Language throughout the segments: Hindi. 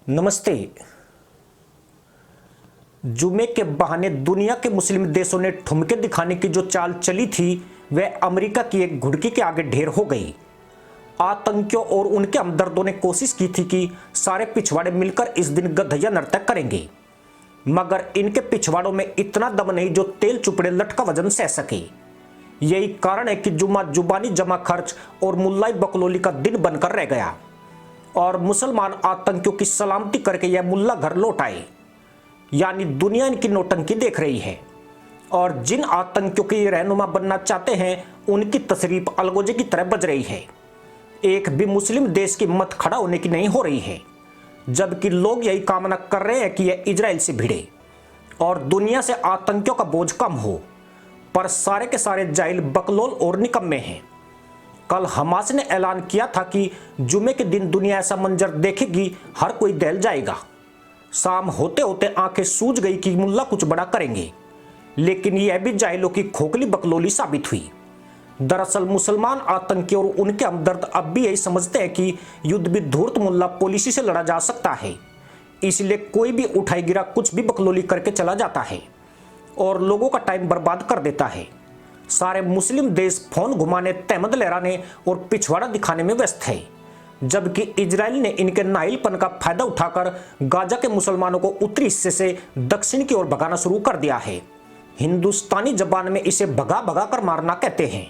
नमस्ते। जुमे के बहाने दुनिया के मुस्लिम देशों ने ठुमके दिखाने की जो चाल चली थी वह अमेरिका की एक घुड़की के आगे ढेर हो गई। आतंकियों और उनके हमदर्दों ने कोशिश की थी कि सारे पिछवाड़े मिलकर इस दिन गधैया नृत्य करेंगे, मगर इनके पिछवाड़ों में इतना दम नहीं जो तेल चुपड़े लठ का वजन सह सके। यही कारण है कि जुमा जुबानी जमा खर्च और मुल्लाई बकलोली का दिन बनकर रह गया और मुसलमान आतंकियों की सलामती करके यह मुल्ला घर लौट आए। यानी दुनिया इनकी नौटंकी देख रही है और जिन आतंकियों के रहनुमा बनना चाहते हैं उनकी तशरीफ अलगोजे की तरह बज रही है। एक भी मुस्लिम देश की मत खड़ा होने की नहीं हो रही है, जबकि लोग यही कामना कर रहे हैं कि यह इजराइल से भिड़े और दुनिया से आतंकियों का बोझ कम हो। पर सारे के सारे जाहिल बकलोल और निकम्मे हैं। कल हमास ने ऐलान किया था कि जुमे के दिन दुनिया ऐसा मंजर देखेगी हर कोई दहल जाएगा। शाम होते होते आंखें सूज गई कि मुल्ला कुछ बड़ा करेंगे, लेकिन यह भी जाहिलों की खोखली बकलोली साबित हुई। दरअसल मुसलमान आतंकी और उनके हमदर्द अब भी यही समझते हैं कि युद्ध भी धूर्त मुल्ला पॉलिसी से लड़ा जा सकता है, इसलिए कोई भी उठाई गिरा कुछ भी बकलोली करके चला जाता है और लोगों का टाइम बर्बाद कर देता है। सारे मुस्लिम देश फोन घुमाने, तहमद लहराने और पिछवाड़ा दिखाने में व्यस्त है, जबकि इजराइल ने इनके नाइलपन का फायदा उठाकर गाजा के मुसलमानों को उत्तरी हिस्से से दक्षिण की ओर भगाना शुरू कर दिया है। हिंदुस्तानी जबान में इसे भगा भगा कर मारना कहते हैं।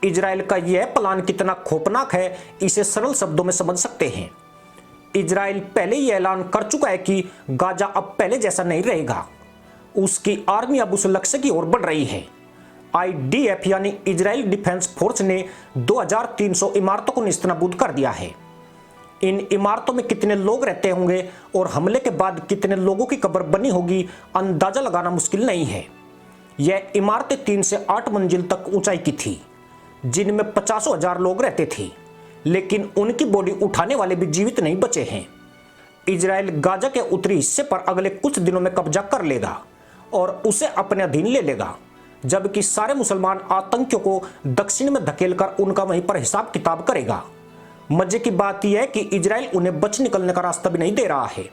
इजराइल का यह प्लान कितना खौफनाक है इसे सरल शब्दों में समझ सकते हैं। इजराइल पहले ही ऐलान कर चुका है कि गाजा अब पहले जैसा नहीं रहेगा। उसकी आर्मी अब उस लक्ष्य की ओर बढ़ रही है। IDF यानी इजराइल डिफेंस फोर्स ने 2300 इमारतों को नेस्तनाबूद कर दिया है। इन इमारतों में कितने लोग रहते होंगे और हमले के बाद कितने लोगों की कब्र बनी होगी अंदाजा लगाना मुश्किल नहीं है। यह इमारतें 3 से 8 मंजिल तक ऊंचाई की थी, जिनमें 50,000 लोग रहते थे, लेकिन उनकी बॉडी उठाने वाले भी जीवित नहीं बचे हैं। इजराइल गाजा के उत्तरी हिस्से पर अगले कुछ दिनों में कब्जा कर लेगा और उसे अपने अधीन ले लेगा, जबकि सारे मुसलमान आतंकियों को दक्षिण में धकेलकर उनका वहीं पर हिसाब किताब करेगा। मजे की बात यह है कि इजराइल उन्हें बच निकलने का रास्ता भी नहीं दे रहा है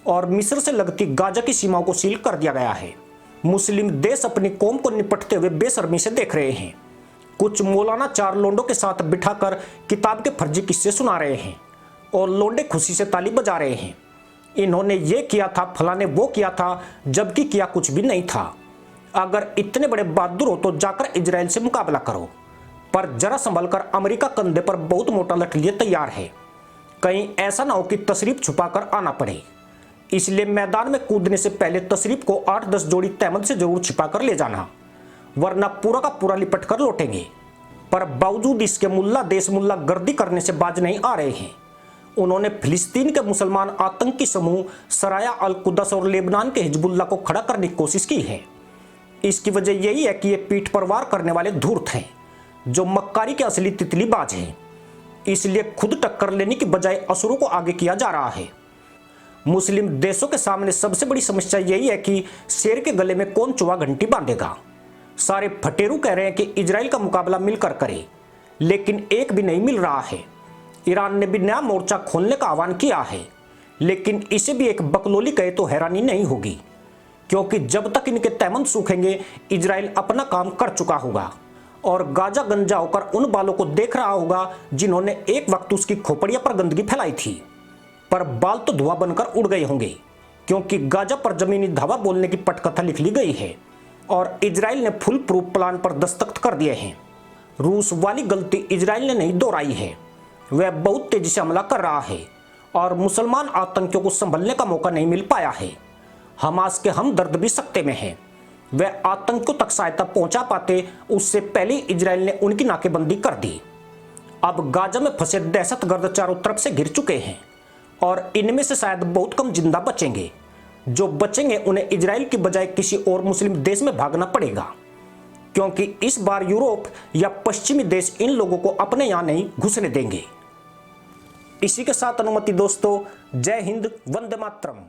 और मिस्र से लगती गाजा की सीमाओं को सील कर दिया गया है। मुस्लिम देश अपनी कौम को निपटते हुए बेशर्मी से देख रहे हैं। कुछ मौलाना 4 लोंडों के साथ बिठाकर किताब के फर्जी किस्से सुना रहे हैं और लोंडे खुशी से ताली बजा रहे हैं। इन्होंने ये किया था, फलाने वो किया था, जबकि किया कुछ भी नहीं था। अगर इतने बड़े बहादुर हो तो जाकर इजराइल से मुकाबला करो, पर जरा संभल कर। अमेरिका कंधे पर बहुत मोटा लठ लिए तैयार है, कहीं ऐसा ना हो कि तशरीफ छुपाकर आना पड़े। इसलिए मैदान में कूदने से पहले तशरीफ को 8-10 जोड़ी तहमद से जरूर छिपाकर ले जाना, वरना पूरा का पूरा लिपट कर लौटेंगे। पर बावजूद इसके मुल्ला देश मुल्ला गर्दी करने से बाज नहीं आ रहे हैं। उन्होंने फिलिस्तीन के मुसलमान आतंकी समूह सराया अल कुदस और लेबनान के हिजबुल्ला को खड़ा करने की कोशिश की है। इसकी वजह यही है कि ये पीठ पर वार करने वाले धूर्त हैं, जो मक्कारी के असली तितलीबाज हैं। इसलिए खुद टक्कर लेने की बजाय असुरों को आगे किया जा रहा है। मुस्लिम देशों के सामने सबसे बड़ी समस्या यही है कि शेर के गले में कौन चुहा घंटी बांधेगा। सारे फटेरू कह रहे हैं कि इजराइल का मुकाबला मिलकर करे, लेकिन एक भी नहीं मिल रहा है। ईरान ने भी नया मोर्चा खोलने का आह्वान किया है, लेकिन इसे भी एक बकलोली कहे तो हैरानी नहीं होगी, क्योंकि जब तक इनके तहमंद सूखेंगे इजराइल अपना काम कर चुका होगा और गाजा गंजा होकर उन बालों को देख रहा होगा जिन्होंने एक वक्त उसकी खोपड़िया पर गंदगी फैलाई थी। पर बाल तो धुआं बनकर उड़ गए होंगे, क्योंकि गाजा पर जमीनी धावा बोलने की पटकथा लिख ली गई है और इजराइल ने फुल प्रूफ प्लान पर दस्तखत कर दिए हैं। रूस वाली गलती इजराइल ने नहीं दोहराई है, वह बहुत तेजी से हमला कर रहा है और मुसलमान आतंकियों को संभलने का मौका नहीं मिल पाया है। हमास के हमदर्द भी सख्ते में हैं, वह आतंकियों तक सहायता पहुंचा पाते उससे पहले इजराइल ने उनकी नाकेबंदी कर दी। अब गाजा में फंसे दहशतगर्द चारों तरफ से घिर चुके हैं और इनमें से शायद बहुत कम जिंदा बचेंगे। जो बचेंगे उन्हें इजराइल की बजाय किसी और मुस्लिम देश में भागना पड़ेगा, क्योंकि इस बार यूरोप या पश्चिमी देश इन लोगों को अपने यहां नहीं घुसने देंगे। इसी के साथ अनुमति दोस्तों, जय हिंद, वंदे मातरम।